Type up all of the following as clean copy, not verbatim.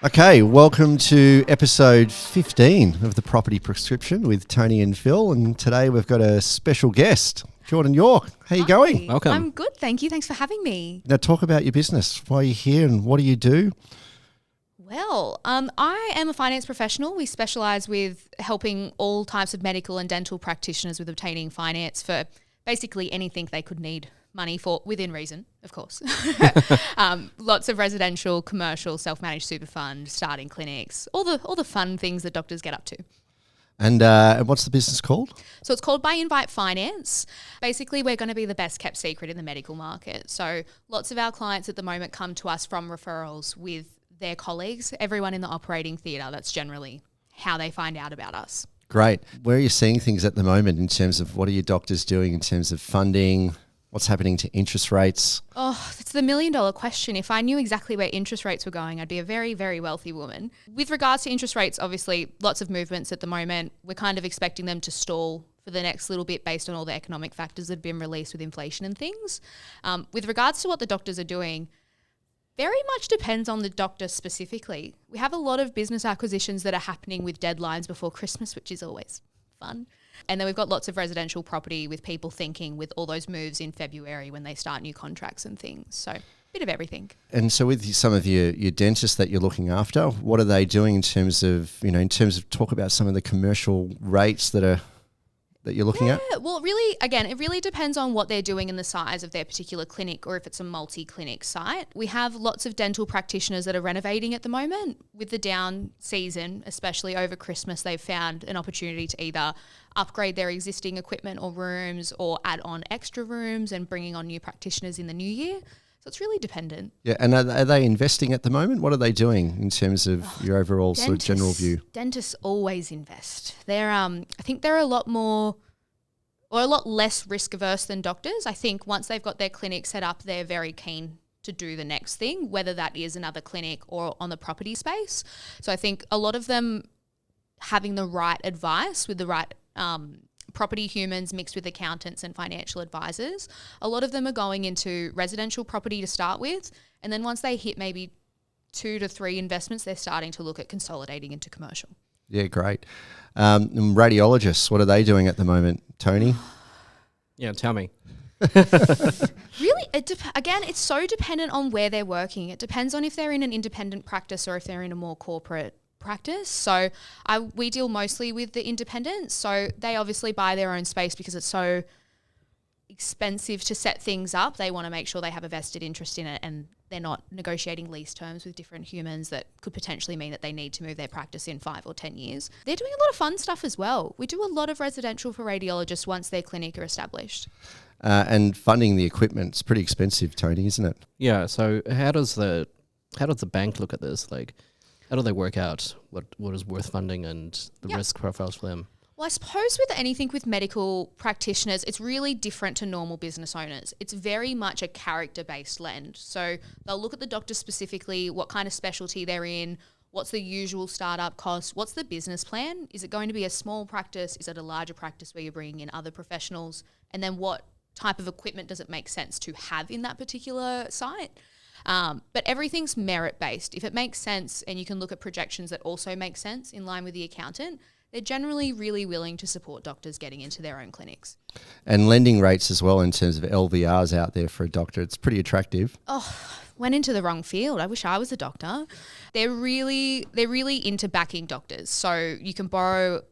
Okay, welcome to episode 15 of the Property Prescription with Tony and Phil. And today we've got a special guest, Jordan York. How are you going? Welcome. I'm good, thank you. Thanks for having me. Now talk about your business. Why are you here and what do you do? Well, I am a finance professional. We specialise with helping all types of medical and dental practitioners with obtaining finance for basically anything they could need money for, within reason, of course. Lots of residential, commercial, self-managed super fund, starting clinics, all the fun things that doctors get up to. And what's the business called? So it's called By Invite Finance. Basically, we're going to be the best kept secret in the medical market. So lots of our clients at the moment come to us from referrals with their colleagues, everyone in the operating theatre. That's generally how they find out about us. Great. Where are you seeing things at the moment in terms of what are your doctors doing in terms of funding? What's happening to interest rates? Oh, it's the $1 million question. If I knew exactly where interest rates were going, I'd be a very, very wealthy woman. With regards to interest rates, obviously, lots of movements at the moment. We're kind of expecting them to stall for the next little bit based on all the economic factors that have been released with inflation and things. With regards to what the doctors are doing, very much depends on the doctor specifically. We have a lot of business acquisitions that are happening with deadlines before Christmas, which is always fun. And then we've got lots of residential property with people thinking with all those moves in February when they start new contracts and things. So a bit of everything. And so with some of your dentists that you're looking after, what are they doing in terms of talk about some of the commercial rates that you're looking at? Well, really, again, it really depends on what they're doing and the size of their particular clinic or if it's a multi-clinic site. We have lots of dental practitioners that are renovating at the moment. With the down season, especially over Christmas, they've found an opportunity to either upgrade their existing equipment or rooms or add on extra rooms and bringing on new practitioners in the new year. So it's really dependent. Yeah, and are they investing at the moment? What are they doing in terms of your overall sort of general view? Dentists always invest. They're, I think they're a lot more or a lot less risk averse than doctors. I think once they've got their clinic set up, they're very keen to do the next thing, whether that is another clinic or on the property space. So I think a lot of them having the right advice with the right property humans mixed with accountants and financial advisors. A lot of them are going into residential property to start with, and then once they hit maybe 2 to 3 investments, they're starting to look at consolidating into commercial. Yeah, great. And radiologists, what are they doing at the moment, Tony? Yeah, tell me. Really, again, it's so dependent on where they're working. It depends on if they're in an independent practice or if they're in a more corporate practice. So we deal mostly with the independents. So they obviously buy their own space because it's so expensive to set things up. They want to make sure they have a vested interest in it and they're not negotiating lease terms with different humans that could potentially mean that they need to move their practice in 5 or 10 years. They're doing a lot of fun stuff as well. We do a lot of residential for radiologists once their clinic are established. And funding the equipment, it's pretty expensive, Tony, isn't it? Yeah. So how does the bank look at this? Like, how do they work out what is worth funding and the risk profiles for them? Well, I suppose with anything with medical practitioners, it's really different to normal business owners. It's very much a character-based lens. So they'll look at the doctor specifically, what kind of specialty they're in, what's the usual startup cost, what's the business plan? Is it going to be a small practice? Is it a larger practice where you're bringing in other professionals? And then what type of equipment does it make sense to have in that particular site? But everything's merit-based. If it makes sense and you can look at projections that also make sense in line with the accountant, they're generally really willing to support doctors getting into their own clinics. And lending rates as well in terms of LVRs out there for a doctor. It's pretty attractive. Oh, went into the wrong field. I wish I was a doctor. They're really into backing doctors. So you can borrow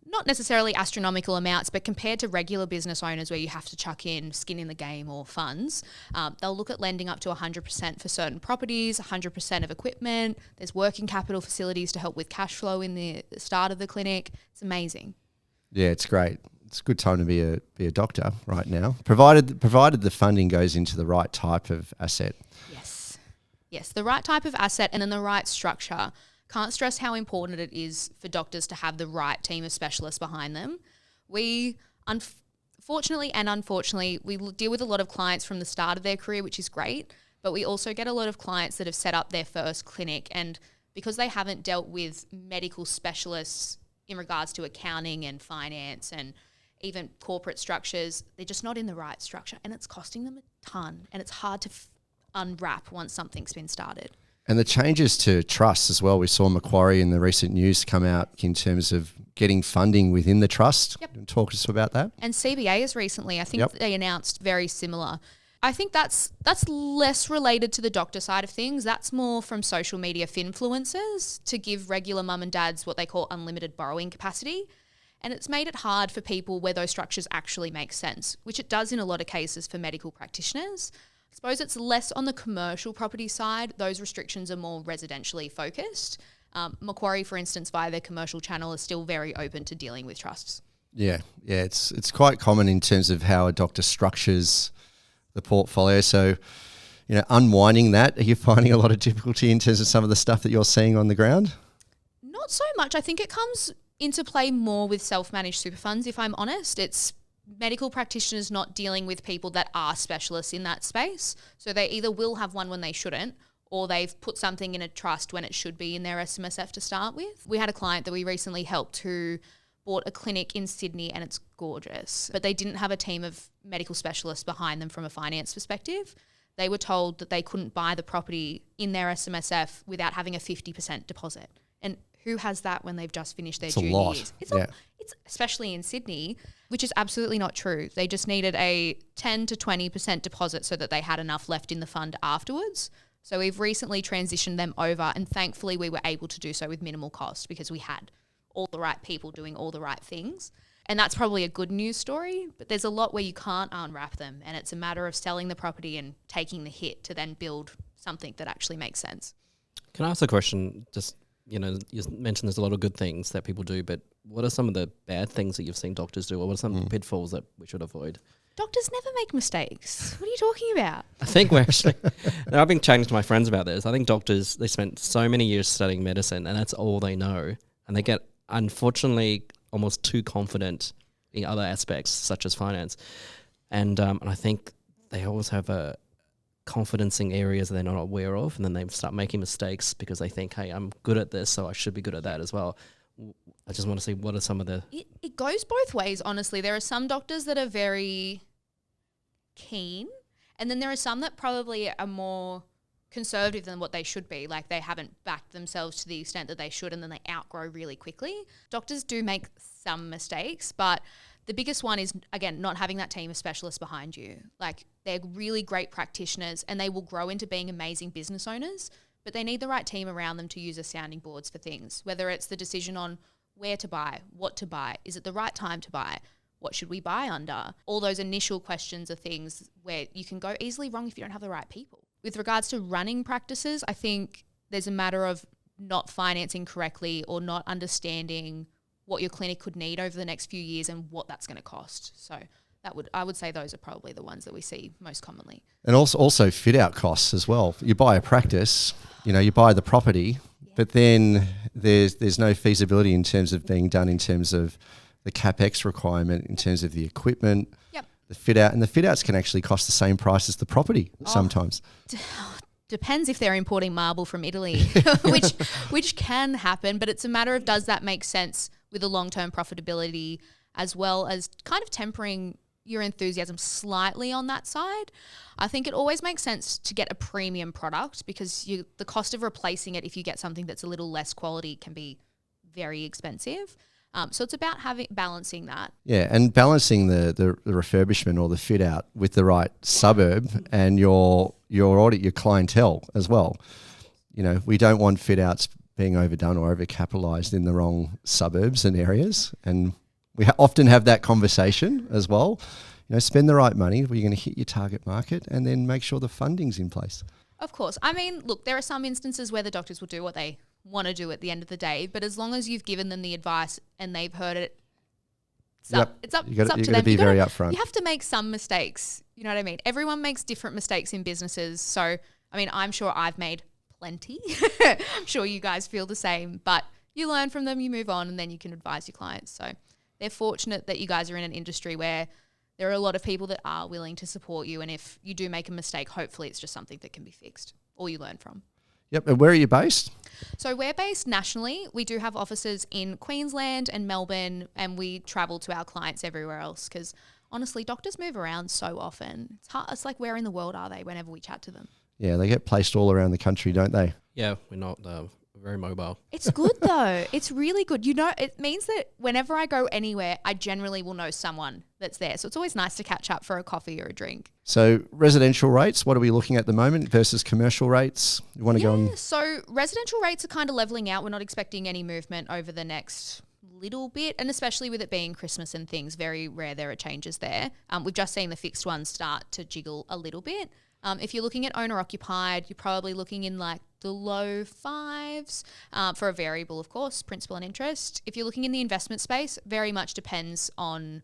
not necessarily astronomical amounts, but compared to regular business owners where you have to chuck in skin in the game or funds, they'll look at lending up to 100% for certain properties, 100% of equipment. There's working capital facilities to help with cash flow in the start of the clinic. It's amazing. Yeah, it's great. It's a good time to be a doctor right now, provided the funding goes into the right type of asset. Yes, the right type of asset and then the right structure. Can't stress how important it is for doctors to have the right team of specialists behind them. We, fortunately and unfortunately, we deal with a lot of clients from the start of their career, which is great, but we also get a lot of clients that have set up their first clinic, and because they haven't dealt with medical specialists in regards to accounting and finance and even corporate structures, they're just not in the right structure, and it's costing them a ton, and it's hard to unwrap once something's been started. And the changes to trusts as well. We saw Macquarie in the recent news come out in terms of getting funding within the trust. Yep. Talk to us about that. And CBA is recently, I think Yep. they announced very similar. I think that's less related to the doctor side of things. That's more from social media finfluencers to give regular mum and dads what they call unlimited borrowing capacity. And it's made it hard for people where those structures actually make sense, which it does in a lot of cases for medical practitioners. I suppose it's less on the commercial property side. Those restrictions are more residentially focused. Macquarie, for instance, via their commercial channel, is still very open to dealing with trusts. Yeah, it's quite common in terms of how a doctor structures the portfolio. So, unwinding that, are you finding a lot of difficulty in terms of some of the stuff that you're seeing on the ground? Not so much. I think it comes into play more with self-managed super funds, if I'm honest. It's medical practitioners not dealing with people that are specialists in that space. So they either will have one when they shouldn't, or they've put something in a trust when it should be in their SMSF to start with. We had a client that we recently helped who bought a clinic in Sydney and it's gorgeous, but they didn't have a team of medical specialists behind them from a finance perspective. They were told that they couldn't buy the property in their SMSF without having a 50% deposit. And who has that when they've just finished their junior years? It's especially in Sydney, which is absolutely not true. They just needed a 10 to 20% deposit so that they had enough left in the fund afterwards. So we've recently transitioned them over, and thankfully we were able to do so with minimal cost because we had all the right people doing all the right things. And that's probably a good news story, but there's a lot where you can't unwrap them, and it's a matter of selling the property and taking the hit to then build something that actually makes sense. Can I ask a question? Just, you mentioned there's a lot of good things that people do, but what are some of the bad things that you've seen doctors do, or what are some pitfalls that we should avoid? Doctors never make mistakes. What are you talking about? I think we're actually, I've been chatting to my friends about this. I think doctors, they spent so many years studying medicine and that's all they know. And they get, unfortunately, almost too confident in other aspects, such as finance. And I think they always have a confidence in areas that they're not aware of, and then they start making mistakes because they think, hey, I'm good at this, so I should be good at that as well. I just want to see what are some of the... It goes both ways, honestly. There are some doctors that are very keen, and then there are some that probably are more conservative than what they should be. Like they haven't backed themselves to the extent that they should, and then they outgrow really quickly. Doctors do make some mistakes, but the biggest one is, again, not having that team of specialists behind you. Like they're really great practitioners and they will grow into being amazing business owners, but they need the right team around them to use as sounding boards for things, whether it's the decision on where to buy, what to buy, is it the right time to buy, what should we buy under? All those initial questions are things where you can go easily wrong if you don't have the right people. With regards to running practices, I think there's a matter of not financing correctly or not understanding what your clinic could need over the next few years and what that's going to cost. So I would say those are probably the ones that we see most commonly. And also fit out costs as well. You buy a practice, you buy the property, but then there's no feasibility in terms of being done in terms of the CapEx requirement, in terms of the equipment, the fit out. And the fit outs can actually cost the same price as the property sometimes. Depends if they're importing marble from Italy, which can happen, but it's a matter of does that make sense with a long-term profitability, as well as kind of tempering your enthusiasm slightly on that side. I think it always makes sense to get a premium product because the cost of replacing it if you get something that's a little less quality can be very expensive. So it's about balancing that. Yeah, and balancing the refurbishment or the fit out with the right suburb and your clientele as well. We don't want fit outs being overdone or overcapitalized in the wrong suburbs and areas. And we often have that conversation as well. Spend the right money where you're going to hit your target market and then make sure the funding's in place. Of course. I mean, look, there are some instances where the doctors will do what they want to do at the end of the day, but as long as you've given them the advice and they've heard it, it's up to them. You've got to be very upfront. You have to make some mistakes. You know what I mean? Everyone makes different mistakes in businesses. So, I mean, I'm sure I've made plenty. I'm sure you guys feel the same, but you learn from them, you move on, and then you can advise your clients. So they're fortunate that you guys are in an industry where there are a lot of people that are willing to support you. And if you do make a mistake, hopefully it's just something that can be fixed or you learn from. Yep. And where are you based? So we're based nationally. We do have offices in Queensland and Melbourne, and we travel to our clients everywhere else because honestly, doctors move around so often. It's hard. It's like, where in the world are they whenever we chat to them? Yeah, they get placed all around the country, don't they? Yeah, we're not very mobile. It's good though. It's really good. You know, it means that whenever I go anywhere, I generally will know someone that's there. So it's always nice to catch up for a coffee or a drink. So residential rates, what are we looking at the moment versus commercial rates? You want to go on? So residential rates are kind of leveling out. We're not expecting any movement over the next little bit, and especially with it being Christmas and things, very rare there are changes there. We've just seen the fixed ones start to jiggle a little bit. If you're looking at owner occupied, you're probably looking in like the low fives for a variable, of course, principal and interest. If you're looking in the investment space, very much depends on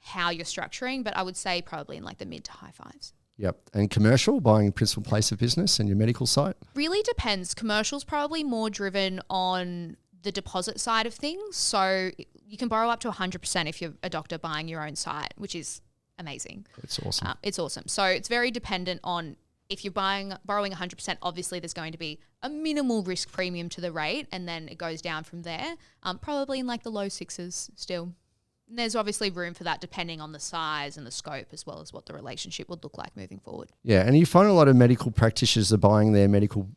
how you're structuring, but I would say probably in like the mid to high fives. Yep. And commercial, buying principal place of business and your medical site? Really depends. Commercial's probably more driven on the deposit side of things. So you can borrow up to 100% if you're a doctor buying your own site, which is amazing. It's awesome. It's awesome. So it's very dependent on if you're borrowing 100%, obviously there's going to be a minimal risk premium to the rate, and then it goes down from there, probably in like the low sixes still. And there's obviously room for that depending on the size and the scope as well as what the relationship would look like moving forward. Yeah, and you find a lot of medical practitioners are buying their medical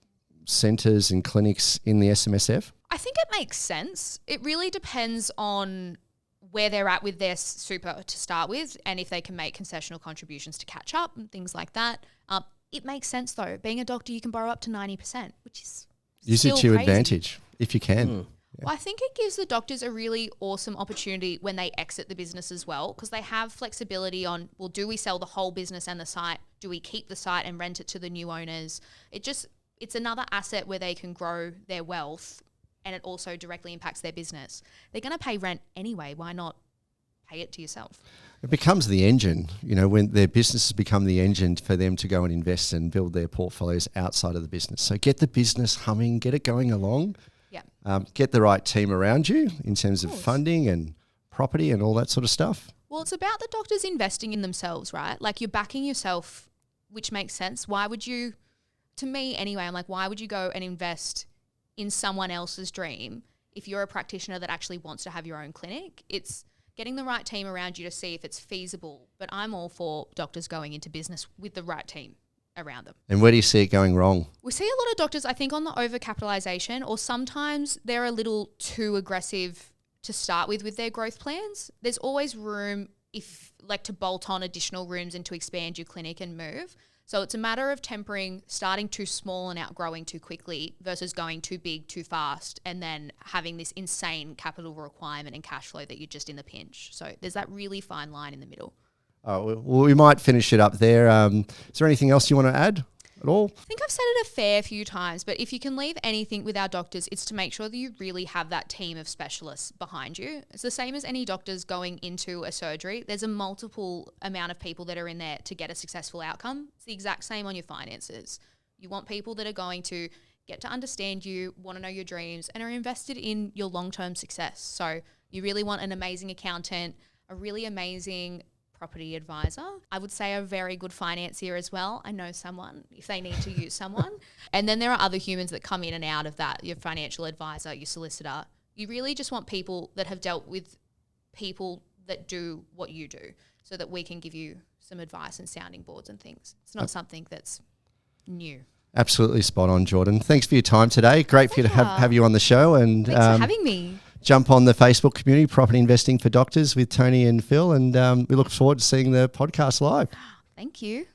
centres and clinics in the SMSF? I think it makes sense. It really depends on where they're at with their super to start with, and if they can make concessional contributions to catch up and things like that. It makes sense though. Being a doctor, you can borrow up to 90%, which is use it to your advantage if you can. Yeah. Well, I think it gives the doctors a really awesome opportunity when they exit the business as well, because they have flexibility on, well, do we sell the whole business and the site? Do we keep the site and rent it to the new owners? It's another asset where they can grow their wealth, and it also directly impacts their business. They're going to pay rent anyway. Why not pay it to yourself? It becomes the engine, when their businesses become the engine for them to go and invest and build their portfolios outside of the business. So get the business humming, get it going along. Yeah. Get the right team around you in terms of funding and property and all that sort of stuff. Well, it's about the doctors investing in themselves, right? Like you're backing yourself, which makes sense. Why would you, to me anyway, I'm like, why would you go and invest in someone else's dream if you're a practitioner that actually wants to have your own clinic? It's getting the right team around you to see if it's feasible. But I'm all for doctors going into business with the right team around them. And where do you see it going wrong? We see a lot of doctors, I think, on the overcapitalization, or sometimes they're a little too aggressive to start with their growth plans. There's always room to bolt on additional rooms and to expand your clinic and move. So it's a matter of tempering starting too small and outgrowing too quickly versus going too big too fast and then having this insane capital requirement and cash flow that you're just in the pinch. So there's that really fine line in the middle. Well, we might finish it up there. Is there anything else you want to add at all? I think I've said it a fair few times, but if you can leave anything with our doctors, it's to make sure that you really have that team of specialists behind you. It's the same as any doctors going into a surgery. There's a multiple amount of people that are in there to get a successful outcome. It's the exact same on your finances. You want people that are going to get to understand you, want to know your dreams, and are invested in your long-term success. So you really want an amazing accountant, a really amazing property advisor. I would say a very good financier as well. I know someone if they need to use someone. And then there are other humans that come in and out of that, your financial advisor, your solicitor. You really just want people that have dealt with people that do what you do so that we can give you some advice and sounding boards and things. It's not something that's new. Absolutely spot on, Jordan. Thanks for your time today. Great for you to have you on the show. And thanks for having me. Jump on the Facebook community, Property Investing for Doctors with Tony and Phil, and we look forward to seeing the podcast live. Thank you.